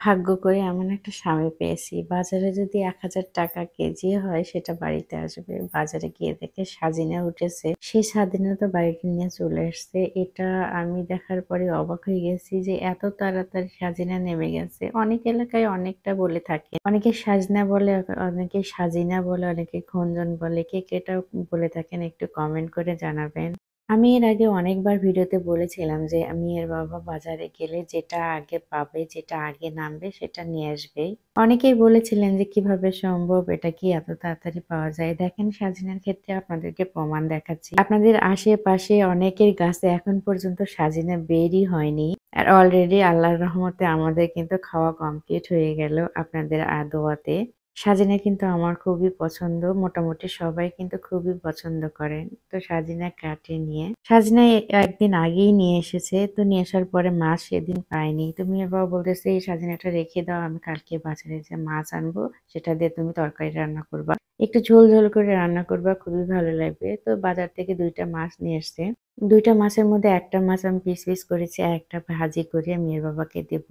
ভাগ্য করে এমন একটা স্বামী পেয়েছি। বাজারে যদি ৳১,০০০ কেজি হয় সেটা বাড়িতে আসবে। বাজারে গিয়ে দেখে সাজিনা উঠেছে। সেই সাজিনাটা বাড়িতে নিয়ে চলে এসছে। এটা আমি দেখার পরে অবাক হয়ে গেছি যে এত তাড়াতাড়ি সাজিনা নেমে গেছে। অনেক এলাকায় অনেকটা বলে থাকে। অনেকে সাজনা বলে, অনেকে সাজিনা বলে, অনেকে খঞ্জন বলে। কে কেটা বলে থাকেন একটু কমেন্ট করে জানাবেন। আমি এর আগে অনেকবার ভিডিওতে বলেছিলাম যে মেয়ের বাবা বাজারে গেলে যেটা আগে পাবে, যেটা আগে নামবে সেটা নিয়ে আসবেই। অনেকেই বলেছিলেন যে কিভাবে সম্ভব, এটা কি এত তাড়াতাড়ি পাওয়া যায়? দেখেন সাজিনার ক্ষেত্রে আপনাদেরকে প্রমাণ দেখাচ্ছি। আপনাদের আশেপাশে অনেকের গাছে এখন পর্যন্ত সাজিনা বেরই হয়নি। আর অলরেডি আল্লাহর রহমতে আমাদের কিন্তু খাওয়া কমপ্লিট হয়ে গেল আপনাদের দোয়াতে। সাজিনা কিন্তু আমার খুবই পছন্দ। মোটামুটি সবাই কিন্তু খুবই পছন্দ করেন। তো সাজিনা কাটে নিয়ে। সাজিনা একদিন আগেই নিয়ে এসেছে। তো নিয়ে আসার পরে মাছ সেদিন পায়নি। তো মেয়ের বাবা বলতেছে, "এই সাজিনাটা রেখে দাও। আমি কালকে বাজারে যেয়ে মাছ আনবো। সেটা দিয়ে তুমি তরকারি রান্না করবা। একটু ঝোল, ঝোল করে রান্না করবা। খুবই ভালো লাগবে।" তো বাজার থেকে ২ টা মাছ নিয়ে এসছে। ২ টা মাছের মধ্যে ১ টা মাছ আমি পিস, পিস করেছি। আরেকটা ভাজি করে মেয়ের বাবাকে দেব।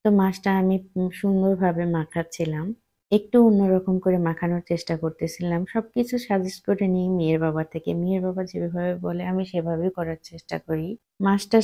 তো মাছটা আমি সুন্দরভাবে মাখাচ্ছিলাম। একটু অন্যরকম করে মাখানোর চেষ্টা করতেছিলাম। সবকিছু সাজেস্ট করে নিই মেয়ের বাবা থেকে। মেয়ের বাবা যেভাবে বলে আমি সেভাবেই করার চেষ্টা করি। মাছটা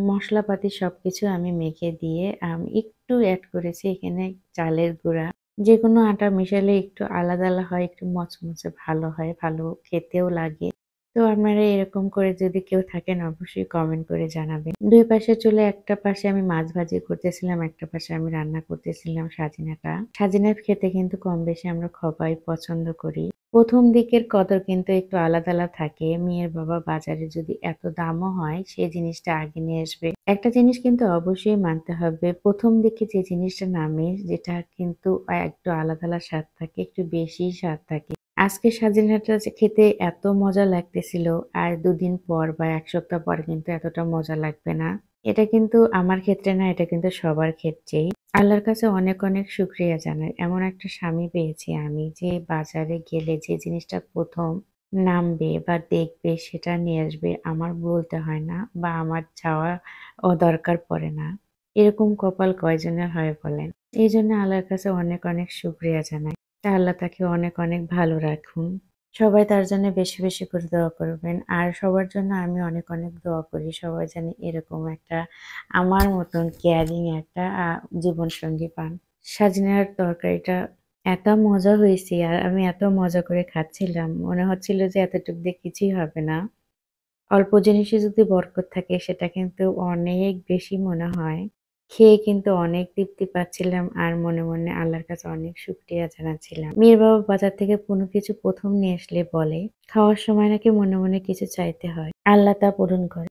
মশলাপাতি সবকিছু আমি মেখে দিয়ে আমি একটু এড করেছি এখানে চালের গুঁড়া। যেকোনো আটা মেশালে একটু আলাদা হয়, একটু মচমচে ভালো হয়, ভালো খেতেও লাগে। তো আপনারা এরকম করে যদি কেউ থাকেন অবশ্যই কমেন্ট করে জানাবেন। ২ পাশের চুলায় একটা পাশে আমি মাছ ভাজি করতেছিলাম, একটা পাশে আমি রান্না করতেছিলাম সাজিনাটা। সাজিনা খেতে কিন্তু কম বেশি আমরা সবাই পছন্দ করি। ১ম দিকের কদর কিন্তু একটু আলাদা থাকে। মেয়ের বাবা বাজারে যদি এত দামও হয় সেই জিনিসটা আগে নিয়ে আসবে। একটা জিনিস কিন্তু অবশ্যই মানতে হবে। ১ম দিকে যে জিনিসটা নামে যেটা কিন্তু একটু আলাদা স্বাদ থাকে, একটু বেশিই স্বাদ থাকে। আজকে সাজিনাটা যে খেতে এত মজা লাগতেছিল, আর ২ দিন পর বা ১ সপ্তাহ পর কিন্তু এতটা মজা লাগবে না। এটা কিন্তু আমার ক্ষেত্রে না, এটা কিন্তু সবার ক্ষেত্রেই। আল্লাহর কাছে অনেক, অনেক শুকরিয়া জানাই। এমন একটা স্বামী পেয়েছি আমি যে বাজারে গেলে যে জিনিসটা ১ম নামবে বা দেখবে সেটা নিয়ে আসবে। আমার বলতে হয় না বা আমার চাওয়া দরকার পড়ে না। এরকম কপাল কয়জনের হয় বলেন? এজন্য আল্লাহর কাছে অনেক, অনেক শুকরিয়া জানাই। তা আল্লাহ তাকে অনেক, অনেক ভালো রাখুন। সবাই তার জন্য বেশি, বেশি করে দোয়া করবেন। আর সবার জন্য আমি অনেক, অনেক দোয়া করি। সবাই যেন এরকম একটা আমার মতন কেয়ারিং একটা জীবনসঙ্গী পান। সাজিনার তরকারিটা এত মজা হয়েছে আর আমি এত মজা করে খাচ্ছিলাম। মনে হচ্ছিল যে এতটুক দিয়ে কিছুই হবে না। অল্প জিনিসে যদি বরকত থাকে সেটা কিন্তু অনেক বেশি মনে হয়। খেয়ে কিন্তু অনেক তৃপ্তি পাচ্ছিলাম আর মনে, মনে আল্লাহর কাছে অনেক শুকরিয়া জানাচ্ছিলাম। মেয়ের বাবা বাজার থেকে কোনো কিছু ১ম নিয়ে আসলে বলে, খাওয়ার সময় নাকি মনে, মনে কিছু চাইতে হয়। আল্লাহ তা পূরণ করে।